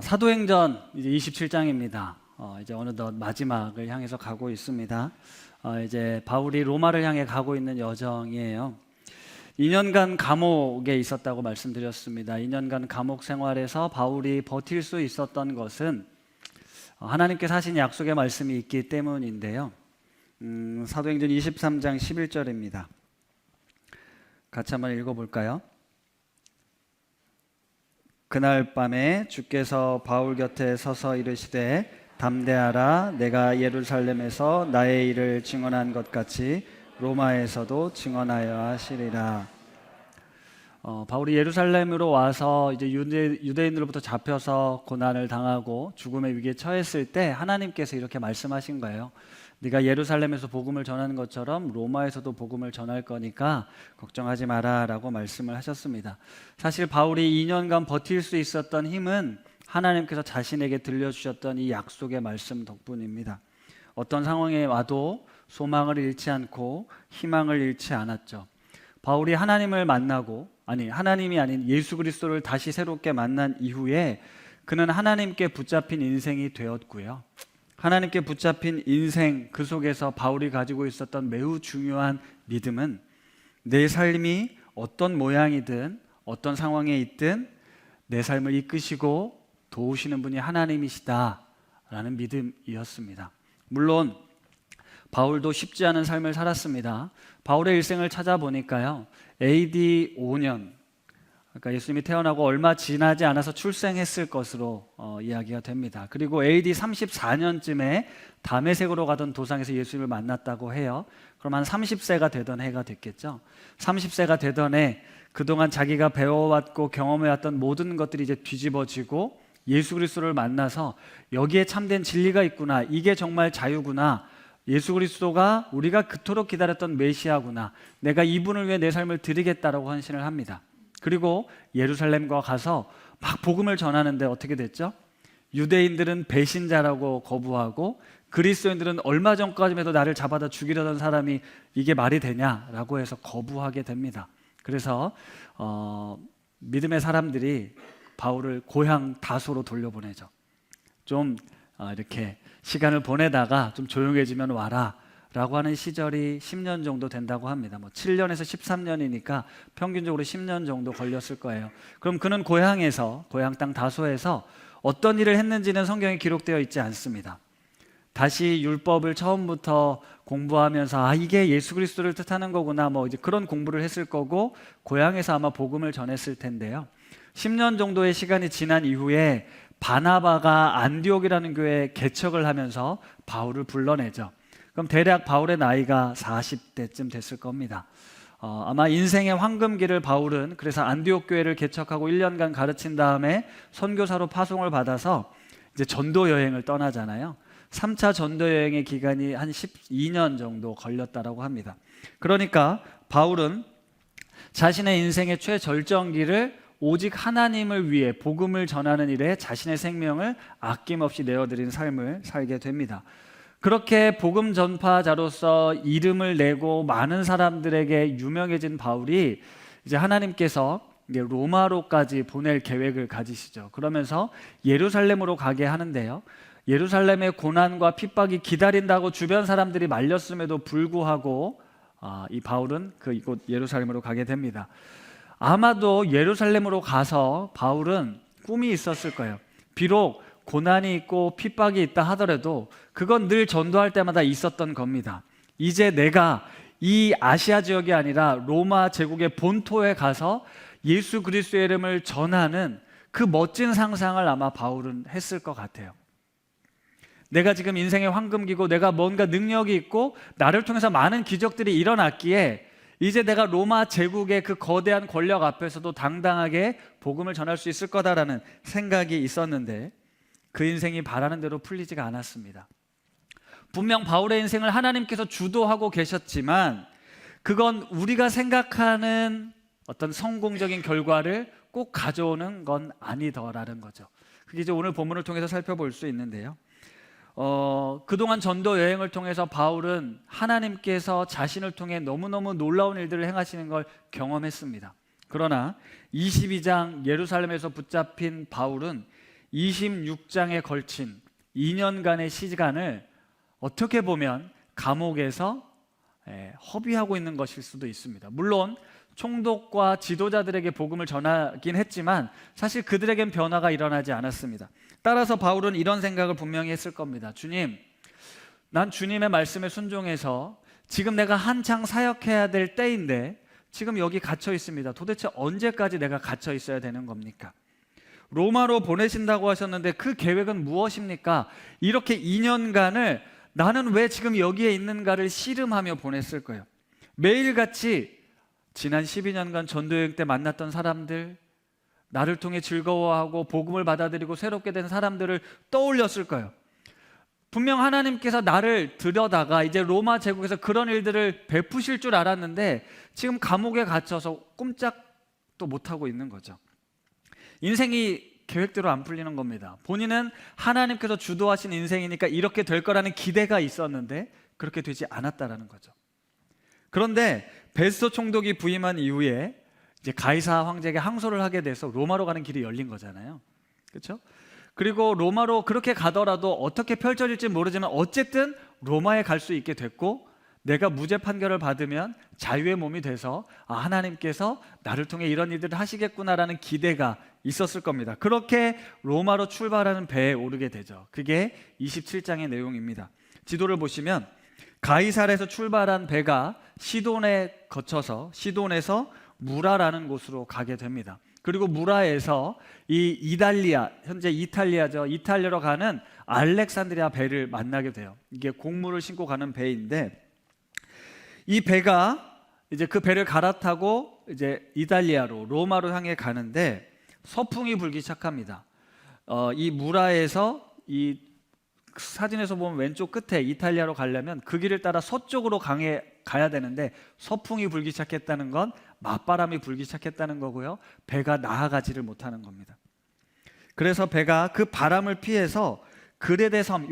사도행전 이제 27장입니다. 이제 어느덧 마지막을 향해서 가고 있습니다. 이제 바울이 로마를 향해 가고 있는 여정이에요. 2년간 감옥에 있었다고 말씀드렸습니다. 2년간 감옥 생활에서 바울이 버틸 수 있었던 것은 하나님께서 하신 약속의 말씀이 있기 때문인데요. 사도행전 23장 11절입니다. 같이 한번 읽어볼까요? 그날 밤에 주께서 바울 곁에 서서 이르시되 담대하라, 내가 예루살렘에서 나의 일을 증언한 것 같이 로마에서도 증언하여 하시리라. 바울이 예루살렘으로 와서 이제 유대인들로부터 잡혀서 고난을 당하고 죽음의 위기에 처했을 때 하나님께서 이렇게 말씀하신 거예요. 네가 예루살렘에서 복음을 전하는 것처럼 로마에서도 복음을 전할 거니까 걱정하지 마라 라고 말씀을 하셨습니다. 사실 바울이 2년간 버틸 수 있었던 힘은 하나님께서 자신에게 들려주셨던 이 약속의 말씀 덕분입니다. 어떤 상황에 와도 소망을 잃지 않고 희망을 잃지 않았죠. 바울이 하나님을 만나고 하나님이 아닌 예수 그리스도를 다시 새롭게 만난 이후에 그는 하나님께 붙잡힌 인생이 되었고요. 하나님께 붙잡힌 인생 그 속에서 바울이 가지고 있었던 매우 중요한 믿음은 내 삶이 어떤 모양이든 어떤 상황에 있든 내 삶을 이끄시고 도우시는 분이 하나님이시다라는 믿음이었습니다. 물론 바울도 쉽지 않은 삶을 살았습니다. 바울의 일생을 찾아보니까요, AD 5년, 그러니까 예수님이 태어나고 얼마 지나지 않아서 출생했을 것으로 이야기가 됩니다. 그리고 AD 34년쯤에 다메섹으로 가던 도상에서 예수님을 만났다고 해요. 그럼 한 30세가 되던 해가 됐겠죠. 30세가 되던 해, 그동안 자기가 배워왔고 경험해왔던 모든 것들이 이제 뒤집어지고 예수 그리스도를 만나서 여기에 참된 진리가 있구나, 이게 정말 자유구나, 예수 그리스도가 우리가 그토록 기다렸던 메시아구나, 내가 이분을 위해 내 삶을 드리겠다라고 헌신을 합니다. 그리고 예루살렘과 가서 막 복음을 전하는데 어떻게 됐죠? 유대인들은 배신자라고 거부하고 그리스도인들은 얼마 전까지만 해도 나를 잡아다 죽이려던 사람이 이게 말이 되냐라고 해서 거부하게 됩니다. 그래서 믿음의 사람들이 바울을 고향 다소로 돌려보내죠. 좀 이렇게 시간을 보내다가 좀 조용해지면 와라 라고 하는 시절이 10년 정도 된다고 합니다. 7년에서 13년이니까 평균적으로 10년 정도 걸렸을 거예요. 그럼 그는 고향 땅 다소에서 어떤 일을 했는지는 성경에 기록되어 있지 않습니다. 다시 율법을 처음부터 공부하면서 이게 예수 그리스도를 뜻하는 거구나, 이제 그런 공부를 했을 거고 고향에서 아마 복음을 전했을 텐데요. 10년 정도의 시간이 지난 이후에 바나바가 안디옥이라는 교회에 개척을 하면서 바울을 불러내죠. 그럼 대략 바울의 나이가 40대쯤 됐을 겁니다. 아마 인생의 황금기를 바울은 그래서 안디옥 교회를 개척하고 1년간 가르친 다음에 선교사로 파송을 받아서 이제 전도 여행을 떠나잖아요. 3차 전도 여행의 기간이 한 12년 정도 걸렸다라고 합니다. 그러니까 바울은 자신의 인생의 최절정기를 오직 하나님을 위해 복음을 전하는 일에 자신의 생명을 아낌없이 내어드린 삶을 살게 됩니다. 그렇게 복음 전파자로서 이름을 내고 많은 사람들에게 유명해진 바울이 이제 하나님께서 이제 로마로까지 보낼 계획을 가지시죠. 그러면서 예루살렘으로 가게 하는데요. 예루살렘의 고난과 핍박이 기다린다고 주변 사람들이 말렸음에도 불구하고 이 바울은 이곳 예루살렘으로 가게 됩니다. 아마도 예루살렘으로 가서 바울은 꿈이 있었을 거예요. 비록 고난이 있고 핍박이 있다 하더라도 그건 늘 전도할 때마다 있었던 겁니다. 이제 내가 이 아시아 지역이 아니라 로마 제국의 본토에 가서 예수 그리스도의 이름을 전하는 그 멋진 상상을 아마 바울은 했을 것 같아요. 내가 지금 인생의 황금기고 내가 뭔가 능력이 있고 나를 통해서 많은 기적들이 일어났기에 이제 내가 로마 제국의 그 거대한 권력 앞에서도 당당하게 복음을 전할 수 있을 거다라는 생각이 있었는데 그 인생이 바라는 대로 풀리지가 않았습니다. 분명 바울의 인생을 하나님께서 주도하고 계셨지만 그건 우리가 생각하는 어떤 성공적인 결과를 꼭 가져오는 건 아니더라는 거죠. 그게 이제 오늘 본문을 통해서 살펴볼 수 있는데요. 그동안 전도 여행을 통해서 바울은 하나님께서 자신을 통해 너무너무 놀라운 일들을 행하시는 걸 경험했습니다. 그러나 22장 예루살렘에서 붙잡힌 바울은 26장에 걸친 2년간의 시간을 어떻게 보면 감옥에서 허비하고 있는 것일 수도 있습니다. 물론 총독과 지도자들에게 복음을 전하긴 했지만 사실 그들에겐 변화가 일어나지 않았습니다. 따라서 바울은 이런 생각을 분명히 했을 겁니다. 주님, 난 주님의 말씀에 순종해서 지금 내가 한창 사역해야 될 때인데 지금 여기 갇혀 있습니다. 도대체 언제까지 내가 갇혀 있어야 되는 겁니까? 로마로 보내신다고 하셨는데 그 계획은 무엇입니까? 이렇게 2년간을 나는 왜 지금 여기에 있는가를 씨름하며 보냈을 거예요. 매일같이 지난 12년간 전도여행 때 만났던 사람들, 나를 통해 즐거워하고 복음을 받아들이고 새롭게 된 사람들을 떠올렸을 거예요. 분명 하나님께서 나를 들여다가 이제 로마 제국에서 그런 일들을 베푸실 줄 알았는데 지금 감옥에 갇혀서 꼼짝도 못하고 있는 거죠. 인생이 계획대로 안 풀리는 겁니다. 본인은 하나님께서 주도하신 인생이니까 이렇게 될 거라는 기대가 있었는데 그렇게 되지 않았다라는 거죠. 그런데 베스토 총독이 부임한 이후에 이제 가이사 황제에게 항소를 하게 돼서 로마로 가는 길이 열린 거잖아요. 그렇죠? 그리고 로마로 그렇게 가더라도 어떻게 펼쳐질지 모르지만 어쨌든 로마에 갈 수 있게 됐고 내가 무죄 판결을 받으면 자유의 몸이 돼서 하나님께서 나를 통해 이런 일들을 하시겠구나라는 기대가 있었을 겁니다. 그렇게 로마로 출발하는 배에 오르게 되죠. 그게 27장의 내용입니다. 지도를 보시면 가이사르에서 출발한 배가 시돈에 거쳐서 시돈에서 무라라는 곳으로 가게 됩니다. 그리고 무라에서 이 이달리아, 현재 이탈리아죠. 이탈리아로 가는 알렉산드리아 배를 만나게 돼요. 이게 곡물을 싣고 가는 배인데 이 배가 이제 그 배를 갈아타고 이제 이탈리아로 로마로 향해 가는데 서풍이 불기 시작합니다. 이 무라에서 이 사진에서 보면 왼쪽 끝에 이탈리아로 가려면 그 길을 따라 서쪽으로 가야 되는데 서풍이 불기 시작했다는 건 맞바람이 불기 시작했다는 거고요. 배가 나아가지를 못하는 겁니다. 그래서 배가 그 바람을 피해서 그레데 섬,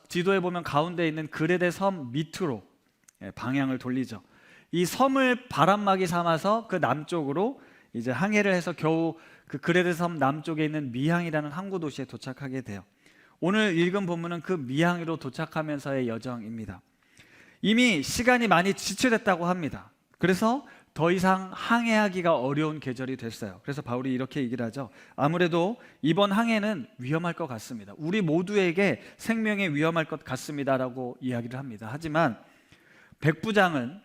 지도에 보면 가운데 있는 그레데 섬 밑으로 방향을 돌리죠. 이 섬을 바람막이 삼아서 그 남쪽으로 이제 항해를 해서 겨우 그 그레데 섬 남쪽에 있는 미항이라는 항구 도시에 도착하게 돼요. 오늘 읽은 본문은 그 미항으로 도착하면서의 여정입니다. 이미 시간이 많이 지체됐다고 합니다. 그래서 더 이상 항해하기가 어려운 계절이 됐어요. 그래서 바울이 이렇게 얘기를 하죠. 아무래도 이번 항해는 위험할 것 같습니다. 우리 모두에게 생명에 위험할 것 같습니다라고 이야기를 합니다. 하지만 백부장은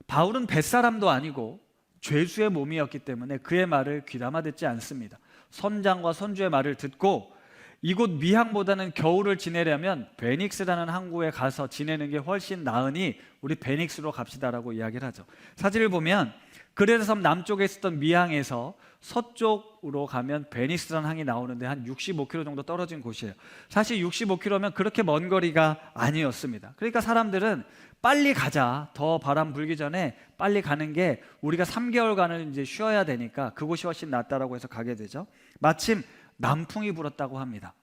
바울은 뱃사람도 아니고 죄수의 몸이었기 때문에 그의 말을 귀담아 듣지 않습니다. 선장과 선주의 말을 듣고 이곳 미항보다는 겨울을 지내려면 베닉스라는 항구에 가서 지내는 게 훨씬 나으니 우리 베닉스로 갑시다라고 이야기를 하죠. 사진을 보면 그레데 섬 남쪽에 있었던 미항에서 서쪽으로 가면 베닉스라는 항이 나오는데 한 65km 정도 떨어진 곳이에요. 사실 65km면 그렇게 먼 거리가 아니었습니다. 그러니까 사람들은 빨리 가자, 더 바람 불기 전에 빨리 가는 게 우리가 3개월간을 이제 쉬어야 되니까 그곳이 훨씬 낫다라고 해서 가게 되죠. 마침 남풍이 불었다고 합니다.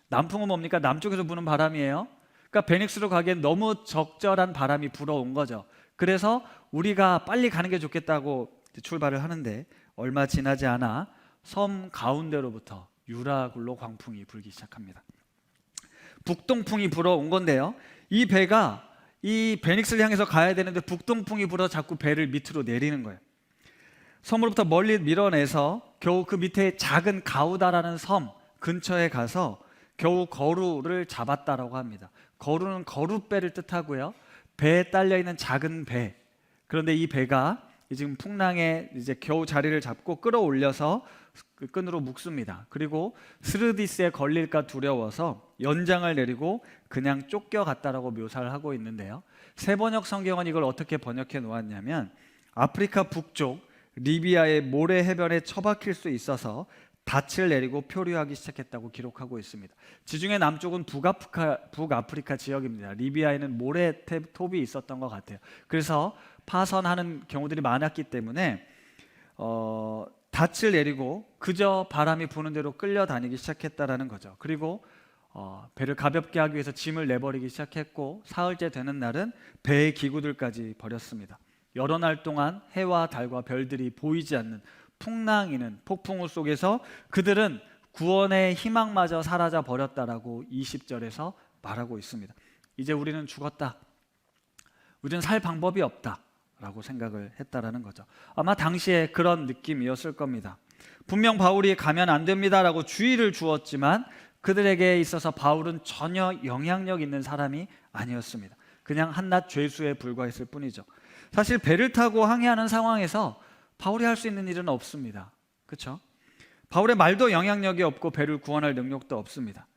남풍은 뭡니까? 남쪽에서 부는 바람이에요. 그러니까 베닉스로 가기엔 너무 적절한 바람이 불어온 거죠. 그래서 우리가 빨리 가는 게 좋겠다고 출발을 하는데 얼마 지나지 않아 섬 가운데로부터 유라굴로 광풍이 불기 시작합니다. 북동풍이 불어온 건데요. 이 배가 이 베닉스를 향해서 가야 되는데 북동풍이 불어 자꾸 배를 밑으로 내리는 거예요. 섬으로부터 멀리 밀어내서 겨우 그 밑에 작은 가우다라는 섬 근처에 가서 겨우 거루를 잡았다라고 합니다. 거루는 거룻배를 뜻하고요. 배에 딸려 있는 작은 배. 그런데 이 배가 지금 풍랑에 이제 겨우 자리를 잡고 끌어올려서 그 끈으로 묶습니다. 그리고 스르디스에 걸릴까 두려워서 연장을 내리고 그냥 쫓겨갔다라고 묘사를 하고 있는데요. 세번역 성경은 이걸 어떻게 번역해 놓았냐면 아프리카 북쪽 리비아의 모래 해변에 처박힐 수 있어서 닻을 내리고 표류하기 시작했다고 기록하고 있습니다. 지중해 남쪽은 북아프리카 지역입니다. 리비아에는 모래톱이 있었던 것 같아요. 그래서 파선하는 경우들이 많았기 때문에 닻을 내리고 그저 바람이 부는 대로 끌려다니기 시작했다라는 거죠. 그리고 배를 가볍게 하기 위해서 짐을 내버리기 시작했고 사흘째 되는 날은 배의 기구들까지 버렸습니다. 여러 날 동안 해와 달과 별들이 보이지 않는 풍랑이는 폭풍우 속에서 그들은 구원의 희망마저 사라져 버렸다라고 20절에서 말하고 있습니다. 이제 우리는 죽었다. 우리는 살 방법이 없다 라고 생각을 했다라는 거죠. 아마 당시에 그런 느낌이었을 겁니다. 분명 바울이 가면 안 됩니다 라고 주의를 주었지만 그들에게 있어서 바울은 전혀 영향력 있는 사람이 아니었습니다. 그냥 한낱 죄수에 불과했을 뿐이죠. 사실 배를 타고 항해하는 상황에서 바울이 할 수 있는 일은 없습니다. 그렇죠? 바울의 말도 영향력이 없고 배를 구원할 능력도 없습니다.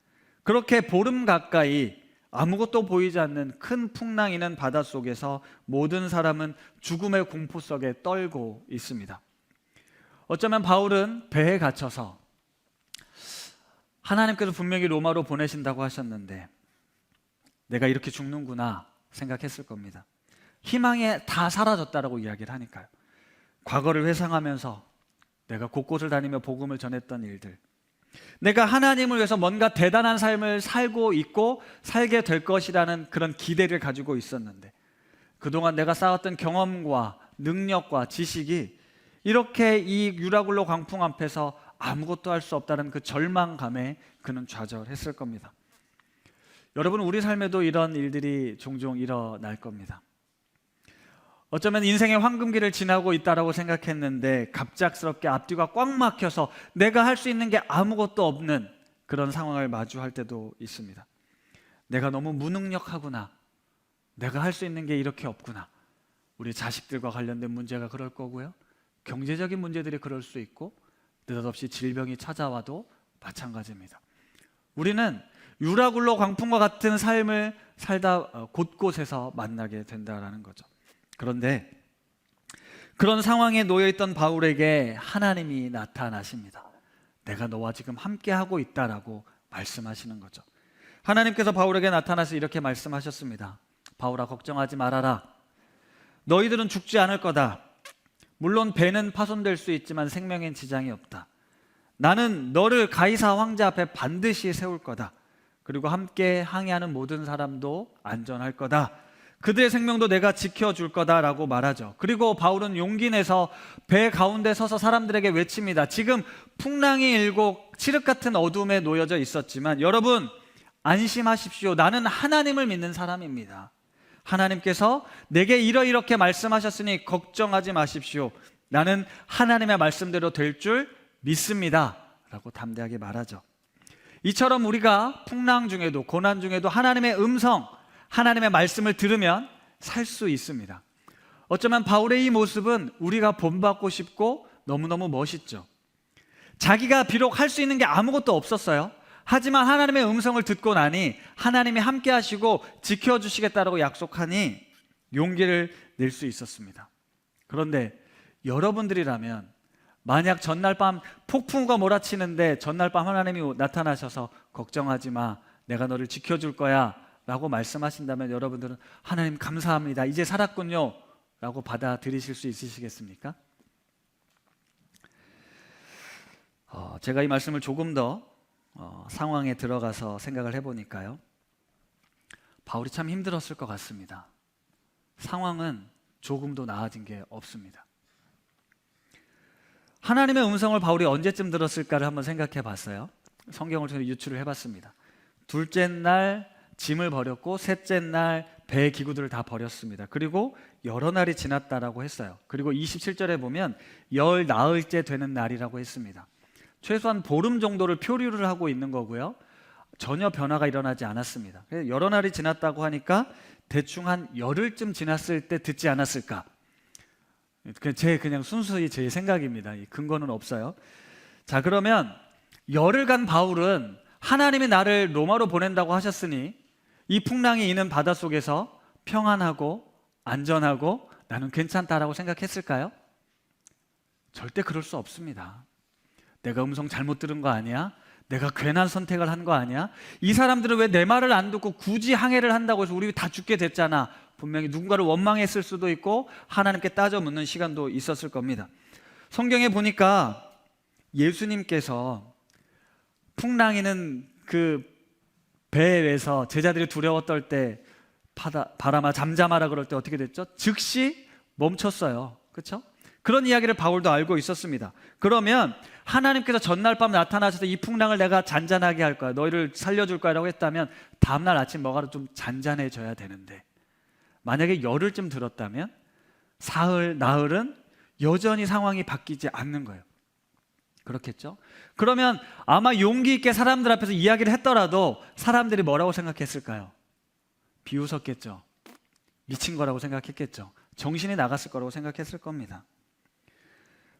그렇게 보름 가까이 아무것도 보이지 않는 큰 풍랑이는 바다 속에서 모든 사람은 죽음의 공포 속에 떨고 있습니다. 어쩌면 바울은 배에 갇혀서 하나님께서 분명히 로마로 보내신다고 하셨는데 내가 이렇게 죽는구나 생각했을 겁니다. 희망이 다 사라졌다라고 이야기를 하니까요. 과거를 회상하면서 내가 곳곳을 다니며 복음을 전했던 일들, 내가 하나님을 위해서 뭔가 대단한 삶을 살고 있고 살게 될 것이라는 그런 기대를 가지고 있었는데 그동안 내가 쌓았던 경험과 능력과 지식이 이렇게 이 유라굴로 광풍 앞에서 아무것도 할 수 없다는 그 절망감에 그는 좌절했을 겁니다. 여러분, 우리 삶에도 이런 일들이 종종 일어날 겁니다. 어쩌면 인생의 황금기를 지나고 있다라고 생각했는데 갑작스럽게 앞뒤가 꽉 막혀서 내가 할 수 있는 게 아무것도 없는 그런 상황을 마주할 때도 있습니다. 내가 너무 무능력하구나. 내가 할 수 있는 게 이렇게 없구나. 우리 자식들과 관련된 문제가 그럴 거고요. 경제적인 문제들이 그럴 수 있고 느닷없이 질병이 찾아와도 마찬가지입니다. 우리는 유라굴로 광풍과 같은 삶을 살다 곳곳에서 만나게 된다는 거죠. 그런데 그런 상황에 놓여있던 바울에게 하나님이 나타나십니다. 내가 너와 지금 함께하고 있다라고 말씀하시는 거죠. 하나님께서 바울에게 나타나서 이렇게 말씀하셨습니다. 바울아, 걱정하지 말아라. 너희들은 죽지 않을 거다. 물론 배는 파손될 수 있지만 생명엔 지장이 없다. 나는 너를 가이사 황제 앞에 반드시 세울 거다. 그리고 함께 항해하는 모든 사람도 안전할 거다. 그들의 생명도 내가 지켜줄 거다라고 말하죠. 그리고 바울은 용기 내서 배 가운데 서서 사람들에게 외칩니다. 지금 풍랑이 일고 칠흑 같은 어둠에 놓여져 있었지만 여러분, 안심하십시오. 나는 하나님을 믿는 사람입니다. 하나님께서 내게 이렇게 말씀하셨으니 걱정하지 마십시오. 나는 하나님의 말씀대로 될 줄 믿습니다 라고 담대하게 말하죠. 이처럼 우리가 풍랑 중에도 고난 중에도 하나님의 음성, 하나님의 말씀을 들으면 살 수 있습니다. 어쩌면 바울의 이 모습은 우리가 본받고 싶고 너무너무 멋있죠. 자기가 비록 할 수 있는 게 아무것도 없었어요. 하지만 하나님의 음성을 듣고 나니 하나님이 함께 하시고 지켜주시겠다라고 약속하니 용기를 낼 수 있었습니다. 그런데 여러분들이라면 만약 전날 밤 폭풍우가 몰아치는데 전날 밤 하나님이 나타나셔서 걱정하지 마, 내가 너를 지켜줄 거야 라고 말씀하신다면 여러분들은 하나님 감사합니다, 이제 살았군요 라고 받아들이실 수 있으시겠습니까? 제가 이 말씀을 조금 더 상황에 들어가서 생각을 해보니까요, 바울이 참 힘들었을 것 같습니다. 상황은 조금도 나아진 게 없습니다. 하나님의 음성을 바울이 언제쯤 들었을까를 한번 생각해 봤어요. 성경을 통해 유추를 해봤습니다. 둘째 날 짐을 버렸고 셋째 날 배 기구들을 다 버렸습니다. 그리고 여러 날이 지났다라고 했어요. 그리고 27절에 보면 열 나흘째 되는 날이라고 했습니다. 최소한 보름 정도를 표류를 하고 있는 거고요. 전혀 변화가 일어나지 않았습니다. 여러 날이 지났다고 하니까 대충 한 열흘쯤 지났을 때 듣지 않았을까? 그냥 순수히 제 생각입니다. 근거는 없어요. 자, 그러면 열흘간 바울은 하나님이 나를 로마로 보낸다고 하셨으니 이 풍랑이 있는 바다 속에서 평안하고 안전하고 나는 괜찮다라고 생각했을까요? 절대 그럴 수 없습니다. 내가 음성 잘못 들은 거 아니야? 내가 괜한 선택을 한 거 아니야? 이 사람들은 왜 내 말을 안 듣고 굳이 항해를 한다고 해서 우리 다 죽게 됐잖아. 분명히 누군가를 원망했을 수도 있고 하나님께 따져 묻는 시간도 있었을 겁니다. 성경에 보니까 예수님께서 풍랑이는 그 배에서 제자들이 두려워 떨 때 바람아 잠잠하라 그럴 때 어떻게 됐죠? 즉시 멈췄어요. 그렇죠? 그런 이야기를 바울도 알고 있었습니다. 그러면 하나님께서 전날 밤 나타나셔서 이 풍랑을 내가 잔잔하게 할 거야, 너희를 살려줄 거야 라고 했다면 다음날 아침 뭐가 좀 잔잔해져야 되는데, 만약에 열흘쯤 들었다면 사흘, 나흘은 여전히 상황이 바뀌지 않는 거예요. 그렇겠죠? 그러면 아마 용기 있게 사람들 앞에서 이야기를 했더라도 사람들이 뭐라고 생각했을까요? 비웃었겠죠. 미친 거라고 생각했겠죠. 정신이 나갔을 거라고 생각했을 겁니다.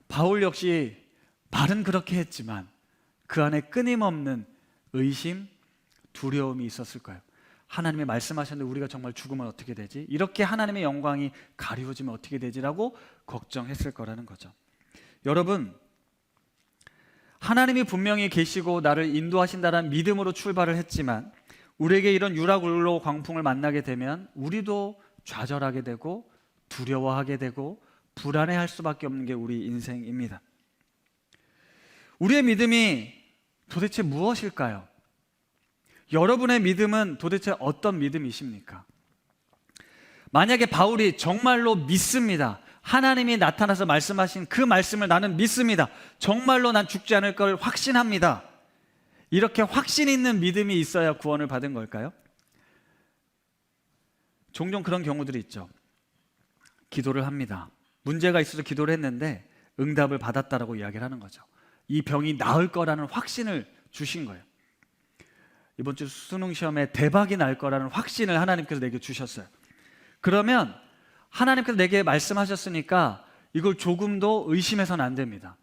바울 역시 말은 그렇게 했지만 그 안에 끊임없는 의심, 두려움이 있었을 거예요. 하나님이 말씀하셨는데 우리가 정말 죽으면 어떻게 되지? 이렇게 하나님의 영광이 가리워지면 어떻게 되지라고 걱정했을 거라는 거죠. 여러분, 하나님이 분명히 계시고 나를 인도하신다는 믿음으로 출발을 했지만 우리에게 이런 유라굴로 광풍을 만나게 되면 우리도 좌절하게 되고 두려워하게 되고 불안해할 수밖에 없는 게 우리 인생입니다. 우리의 믿음이 도대체 무엇일까요? 여러분의 믿음은 도대체 어떤 믿음이십니까? 만약에 바울이 정말로 믿습니다, 하나님이 나타나서 말씀하신 그 말씀을 나는 믿습니다, 정말로 난 죽지 않을 걸 확신합니다, 이렇게 확신 있는 믿음이 있어야 구원을 받은 걸까요? 종종 그런 경우들이 있죠. 기도를 합니다. 문제가 있어서 기도를 했는데 응답을 받았다라고 이야기를 하는 거죠. 이 병이 나을 거라는 확신을 주신 거예요. 이번 주 수능 시험에 대박이 날 거라는 확신을 하나님께서 내게 주셨어요. 그러면 하나님께서 내게 말씀하셨으니까 이걸 조금도 의심해서는 안 됩니다.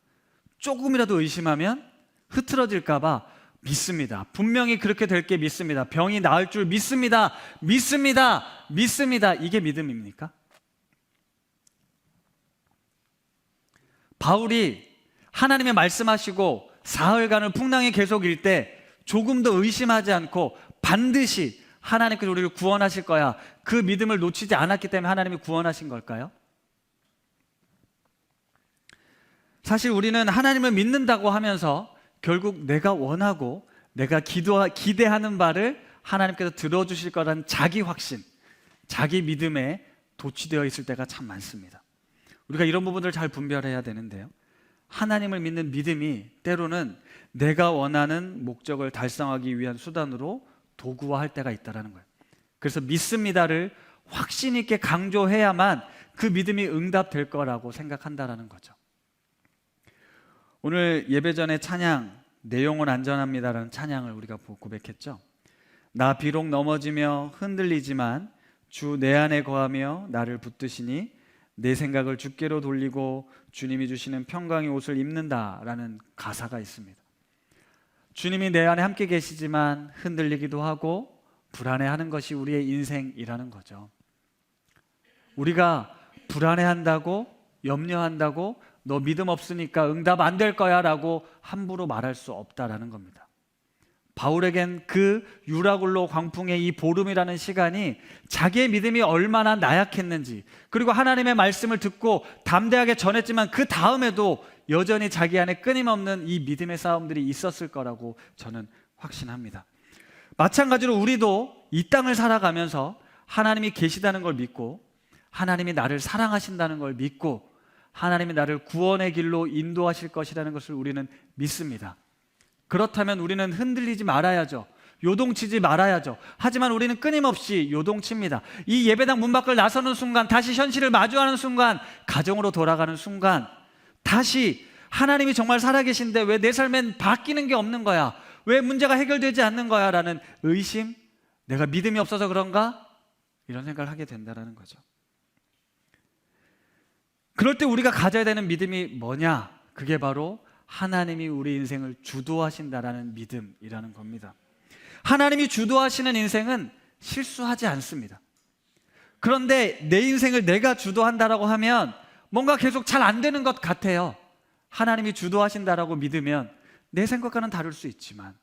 조금이라도 의심하면 흐트러질까 봐 믿습니다. 분명히 그렇게 될 게 믿습니다. 병이 나을 줄 믿습니다. 믿습니다. 믿습니다. 이게 믿음입니까? 바울이 하나님의 말씀하시고 사흘간을 풍랑이 계속 일 때 조금도 의심하지 않고 반드시 하나님께서 우리를 구원하실 거야, 그 믿음을 놓치지 않았기 때문에 하나님이 구원하신 걸까요? 사실 우리는 하나님을 믿는다고 하면서 결국 내가 원하고 내가 기대하는 바를 하나님께서 들어주실 거라는 자기 확신, 자기 믿음에 도취되어 있을 때가 참 많습니다. 우리가 이런 부분들을 잘 분별해야 되는데요, 하나님을 믿는 믿음이 때로는 내가 원하는 목적을 달성하기 위한 수단으로 도구화할 때가 있다는 거예요. 그래서 믿습니다를 확신 있게 강조해야만 그 믿음이 응답될 거라고 생각한다는 거죠. 오늘 예배 전에 찬양, 내 영혼 안전합니다라는 찬양을 우리가 고백했죠. 나 비록 넘어지며 흔들리지만 주 내 안에 거하며 나를 붙드시니 내 생각을 주께로 돌리고 주님이 주시는 평강의 옷을 입는다라는 가사가 있습니다. 주님이 내 안에 함께 계시지만 흔들리기도 하고 불안해하는 것이 우리의 인생이라는 거죠. 우리가 불안해한다고, 염려한다고 너 믿음 없으니까 응답 안 될 거야 라고 함부로 말할 수 없다라는 겁니다. 바울에겐 그 유라굴로 광풍의 이 보름이라는 시간이 자기의 믿음이 얼마나 나약했는지, 그리고 하나님의 말씀을 듣고 담대하게 전했지만 그 다음에도 여전히 자기 안에 끊임없는 이 믿음의 싸움들이 있었을 거라고 저는 확신합니다. 마찬가지로 우리도 이 땅을 살아가면서 하나님이 계시다는 걸 믿고 하나님이 나를 사랑하신다는 걸 믿고 하나님이 나를 구원의 길로 인도하실 것이라는 것을 우리는 믿습니다. 그렇다면 우리는 흔들리지 말아야죠. 요동치지 말아야죠. 하지만 우리는 끊임없이 요동칩니다. 이 예배당 문 밖을 나서는 순간, 다시 현실을 마주하는 순간, 가정으로 돌아가는 순간 다시 하나님이 정말 살아계신데 왜 내 삶엔 바뀌는 게 없는 거야? 왜 문제가 해결되지 않는 거야? 라는 의심, 내가 믿음이 없어서 그런가? 이런 생각을 하게 된다는 거죠. 그럴 때 우리가 가져야 되는 믿음이 뭐냐? 그게 바로 하나님이 우리 인생을 주도하신다라는 믿음이라는 겁니다. 하나님이 주도하시는 인생은 실수하지 않습니다. 그런데 내 인생을 내가 주도한다라고 하면 뭔가 계속 잘 안 되는 것 같아요. 하나님이 주도하신다라고 믿으면 내 생각과는 다를 수 있지만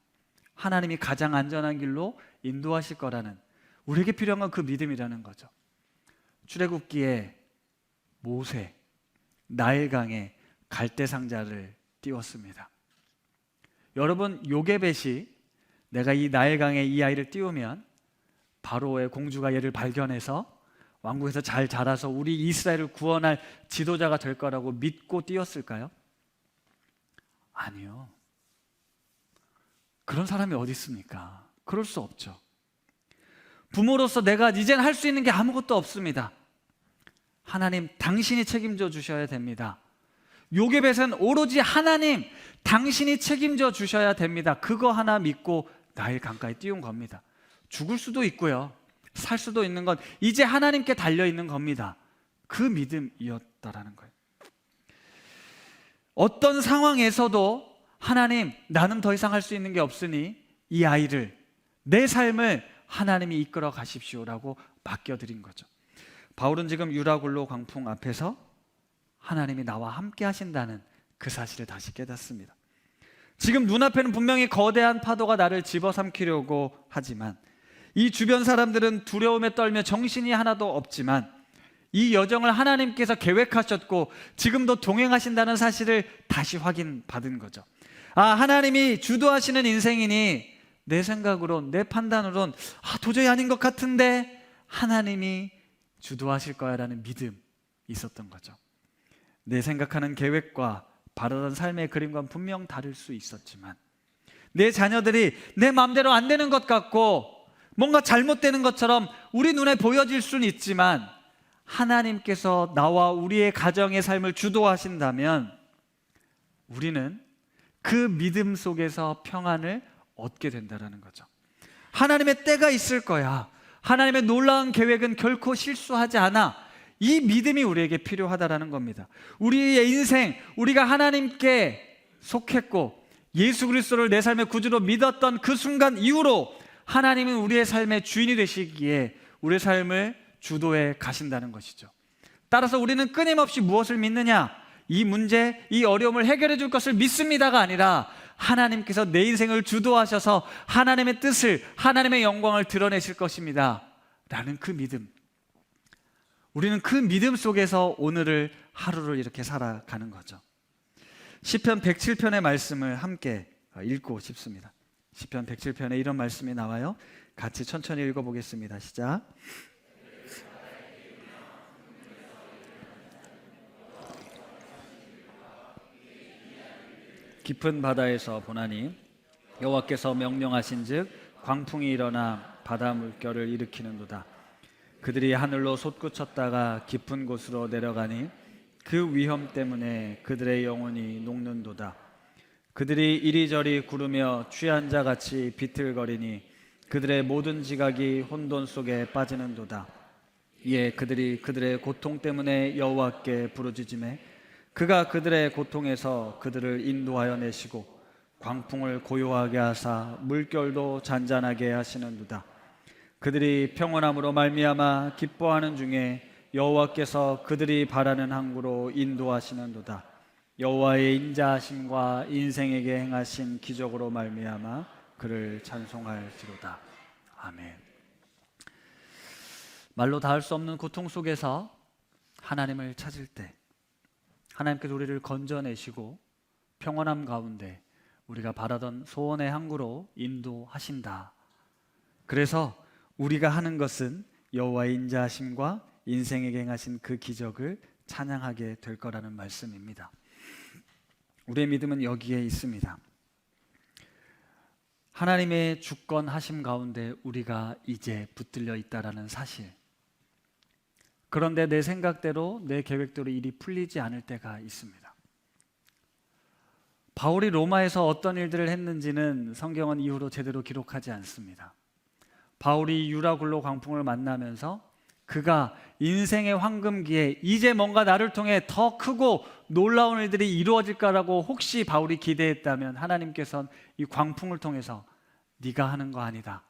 하나님이 가장 안전한 길로 인도하실 거라는, 우리에게 필요한 건 그 믿음이라는 거죠. 출애굽기에 모세, 나일강에 갈대상자를 띄웠습니다. 여러분, 요게벳이 내가 이 나일강에 이 아이를 띄우면 바로의 공주가 얘를 발견해서 왕국에서 잘 자라서 우리 이스라엘을 구원할 지도자가 될 거라고 믿고 뛰었을까요? 아니요. 그런 사람이 어디 있습니까? 그럴 수 없죠. 부모로서 내가 이제는 할 수 있는 게 아무것도 없습니다. 하나님, 당신이 책임져 주셔야 됩니다. 요게벳은 오로지 하나님, 당신이 책임져 주셔야 됩니다. 그거 하나 믿고 나일 강가에 띄운 겁니다. 죽을 수도 있고요, 살 수도 있는 건 이제 하나님께 달려있는 겁니다. 그 믿음이었다라는 거예요. 어떤 상황에서도 하나님, 나는 더 이상 할 수 있는 게 없으니 이 아이를, 내 삶을 하나님이 이끌어 가십시오라고 맡겨드린 거죠. 바울은 지금 유라굴로 광풍 앞에서 하나님이 나와 함께 하신다는 그 사실을 다시 깨닫습니다. 지금 눈앞에는 분명히 거대한 파도가 나를 집어삼키려고 하지만 이 주변 사람들은 두려움에 떨며 정신이 하나도 없지만 이 여정을 하나님께서 계획하셨고 지금도 동행하신다는 사실을 다시 확인받은 거죠. 하나님이 주도하시는 인생이니 내 생각으론, 내 판단으론 도저히 아닌 것 같은데 하나님이 주도하실 거야 라는 믿음이 있었던 거죠. 내 생각하는 계획과 바라던 삶의 그림과는 분명 다를 수 있었지만 내 자녀들이 내 마음대로 안 되는 것 같고 뭔가 잘못되는 것처럼 우리 눈에 보여질 수는 있지만 하나님께서 나와 우리의 가정의 삶을 주도하신다면 우리는 그 믿음 속에서 평안을 얻게 된다는 거죠. 하나님의 때가 있을 거야, 하나님의 놀라운 계획은 결코 실수하지 않아, 이 믿음이 우리에게 필요하다라는 겁니다. 우리의 인생, 우리가 하나님께 속했고 예수 그리스도를 내 삶의 구주로 믿었던 그 순간 이후로 하나님은 우리의 삶의 주인이 되시기에 우리의 삶을 주도해 가신다는 것이죠. 따라서 우리는 끊임없이 무엇을 믿느냐? 이 문제, 이 어려움을 해결해 줄 것을 믿습니다가 아니라 하나님께서 내 인생을 주도하셔서 하나님의 뜻을, 하나님의 영광을 드러내실 것입니다 라는 그 믿음, 우리는 그 믿음 속에서 오늘을, 하루를 이렇게 살아가는 거죠. 시편 107편의 말씀을 함께 읽고 싶습니다. 시편 107편에 이런 말씀이 나와요. 같이 천천히 읽어보겠습니다. 시작. 깊은 바다에서 보나니 여호와께서 명령하신즉 광풍이 일어나 바다 물결을 일으키는도다. 그들이 하늘로 솟구쳤다가 깊은 곳으로 내려가니 그 위험 때문에 그들의 영혼이 녹는도다. 그들이 이리저리 구르며 취한 자같이 비틀거리니 그들의 모든 지각이 혼돈 속에 빠지는도다. 이에 그들이 그들의 고통 때문에 여호와께 부르짖으매 그가 그들의 고통에서 그들을 인도하여 내시고 광풍을 고요하게 하사 물결도 잔잔하게 하시는도다. 그들이 평온함으로 말미암아 기뻐하는 중에 여호와께서 그들이 바라는 항구로 인도하시는도다. 여호와의 인자하심과 인생에게 행하신 기적으로 말미암아 그를 찬송할지로다. 아멘. 말로 다 할 수 없는 고통 속에서 하나님을 찾을 때 하나님께서 우리를 건져내시고 평온함 가운데 우리가 바라던 소원의 항구로 인도하신다. 그래서 우리가 하는 것은 여호와의 인자하심과 인생에게 행하신 그 기적을 찬양하게 될 거라는 말씀입니다. 우리의 믿음은 여기에 있습니다. 하나님의 주권하심 가운데 우리가 이제 붙들려 있다라는 사실. 그런데 내 생각대로, 내 계획대로 일이 풀리지 않을 때가 있습니다. 바울이 로마에서 어떤 일들을 했는지는 성경은 이후로 제대로 기록하지 않습니다. 바울이 유라굴로 광풍을 만나면서 그가 인생의 황금기에 이제 뭔가 나를 통해 더 크고 놀라운 일들이 이루어질까라고 혹시 바울이 기대했다면 하나님께서는 이 광풍을 통해서 네가 하는 거 아니다.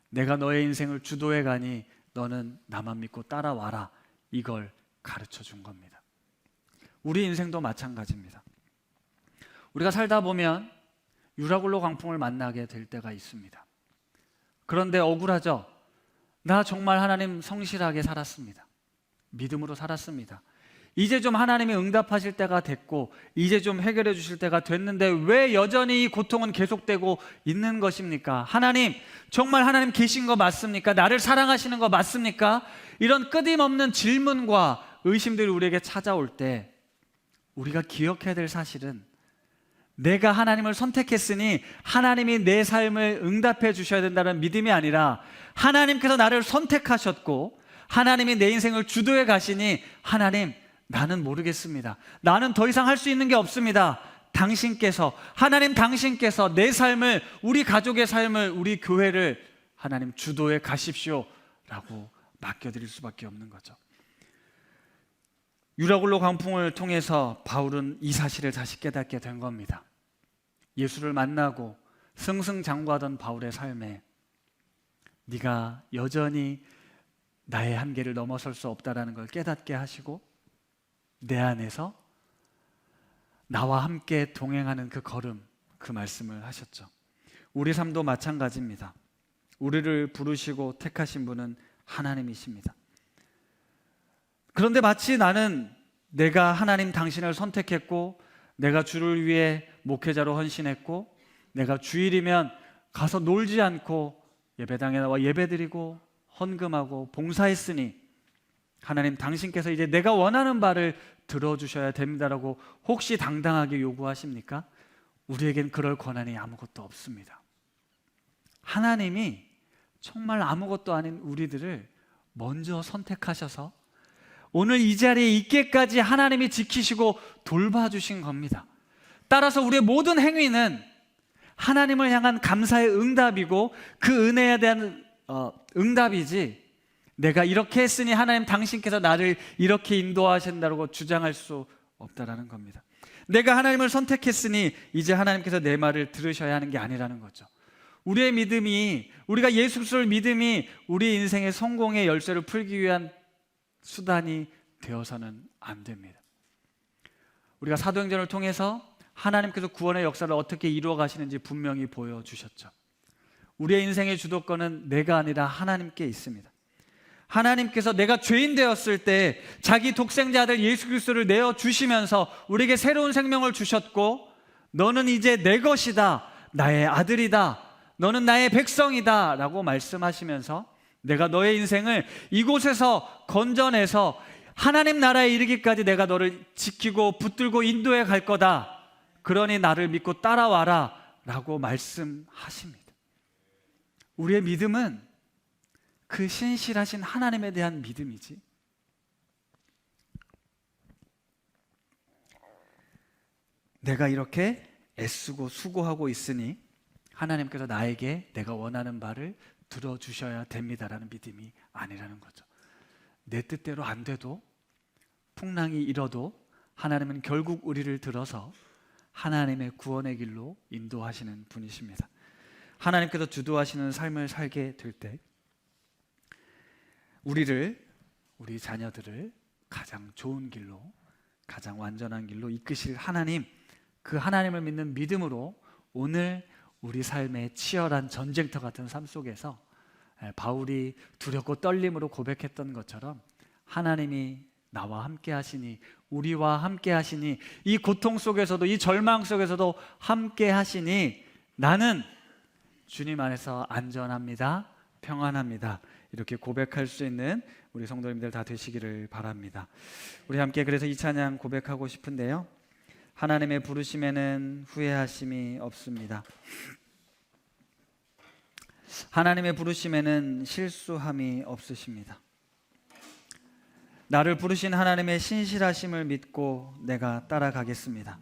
내가 너의 인생을 주도해 가니 너는 나만 믿고 따라와라. 이걸 가르쳐 준 겁니다. 우리 인생도 마찬가지입니다. 우리가 살다 보면 유라굴로 광풍을 만나게 될 때가 있습니다. 그런데 억울하죠? 나 정말 하나님 성실하게 살았습니다. 믿음으로 살았습니다. 이제 좀 하나님이 응답하실 때가 됐고 이제 좀 해결해 주실 때가 됐는데 왜 여전히 이 고통은 계속되고 있는 것입니까? 하나님, 정말 하나님 계신 거 맞습니까? 나를 사랑하시는 거 맞습니까? 이런 끊임없는 질문과 의심들이 우리에게 찾아올 때 우리가 기억해야 될 사실은 내가 하나님을 선택했으니 하나님이 내 삶을 응답해 주셔야 된다는 믿음이 아니라 하나님께서 나를 선택하셨고 하나님이 내 인생을 주도해 가시니 하나님, 나는 모르겠습니다. 나는 더 이상 할 수 있는 게 없습니다. 당신께서, 하나님 당신께서 내 삶을, 우리 가족의 삶을, 우리 교회를 하나님 주도해 가십시오 라고 맡겨드릴 수밖에 없는 거죠. 유라굴로 광풍을 통해서 바울은 이 사실을 다시 깨닫게 된 겁니다. 예수를 만나고 승승장구하던 바울의 삶에 네가 여전히 나의 한계를 넘어설 수 없다라는 걸 깨닫게 하시고 내 안에서 나와 함께 동행하는 그 걸음, 그 말씀을 하셨죠. 우리 삶도 마찬가지입니다. 우리를 부르시고 택하신 분은 하나님이십니다. 그런데 마치 나는 내가 하나님 당신을 선택했고 내가 주를 위해 목회자로 헌신했고 내가 주일이면 가서 놀지 않고 예배당에 나와 예배드리고 헌금하고 봉사했으니 하나님 당신께서 이제 내가 원하는 바를 들어주셔야 됩니다라고 혹시 당당하게 요구하십니까? 우리에겐 그럴 권한이 아무것도 없습니다. 하나님이 정말 아무것도 아닌 우리들을 먼저 선택하셔서 오늘 이 자리에 있게까지 하나님이 지키시고 돌봐주신 겁니다. 따라서 우리의 모든 행위는 하나님을 향한 감사의 응답이고 그 은혜에 대한 응답이지 내가 이렇게 했으니 하나님 당신께서 나를 이렇게 인도하신다고 주장할 수 없다라는 겁니다. 내가 하나님을 선택했으니 이제 하나님께서 내 말을 들으셔야 하는 게 아니라는 거죠. 우리의 믿음이, 우리가 예수 그리스도를 믿음이 우리 인생의 성공의 열쇠를 풀기 위한 수단이 되어서는 안 됩니다. 우리가 사도행전을 통해서 하나님께서 구원의 역사를 어떻게 이루어 가시는지 분명히 보여주셨죠. 우리의 인생의 주도권은 내가 아니라 하나님께 있습니다. 하나님께서 내가 죄인 되었을 때 자기 독생자 아들 예수 그리스도를 내어주시면서 우리에게 새로운 생명을 주셨고 너는 이제 내 것이다, 나의 아들이다, 너는 나의 백성이다 라고 말씀하시면서 내가 너의 인생을 이곳에서 건져내서 하나님 나라에 이르기까지 내가 너를 지키고 붙들고 인도해 갈 거다. 그러니 나를 믿고 따라와라 라고 말씀하십니다. 우리의 믿음은 그 신실하신 하나님에 대한 믿음이지 내가 이렇게 애쓰고 수고하고 있으니 하나님께서 나에게 내가 원하는 바를 들어주셔야 됩니다라는 믿음이 아니라는 거죠. 내 뜻대로 안 돼도 풍랑이 일어도 하나님은 결국 우리를 들어서 하나님의 구원의 길로 인도하시는 분이십니다. 하나님께서 주도하시는 삶을 살게 될 때 우리 자녀들을 가장 좋은 길로, 가장 완전한 길로 이끄실 하나님, 그 하나님을 믿는 믿음으로 오늘 우리 삶의 치열한 전쟁터 같은 삶 속에서 바울이 두렵고 떨림으로 고백했던 것처럼 하나님이 나와 함께 하시니, 우리와 함께 하시니, 이 고통 속에서도, 이 절망 속에서도 함께 하시니 나는 주님 안에서 안전합니다, 평안합니다, 이렇게 고백할 수 있는 우리 성도님들 다 되시기를 바랍니다. 우리 함께 그래서 이 찬양 고백하고 싶은데요, 하나님의 부르심에는 후회하심이 없습니다. 하나님의 부르심에는 실수함이 없으십니다. 나를 부르신 하나님의 신실하심을 믿고 내가 따라가겠습니다.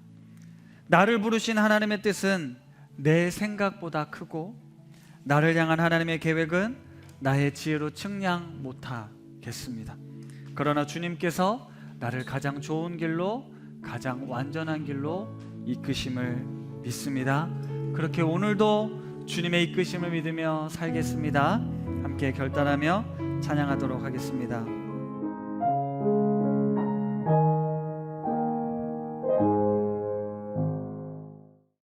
나를 부르신 하나님의 뜻은 내 생각보다 크고 나를 향한 하나님의 계획은 나의 지혜로 측량 못하겠습니다. 그러나 주님께서 나를 가장 좋은 길로, 가장 완전한 길로 이끄심을 믿습니다. 그렇게 오늘도 주님의 이끄심을 믿으며 살겠습니다. 함께 결단하며 찬양하도록 하겠습니다.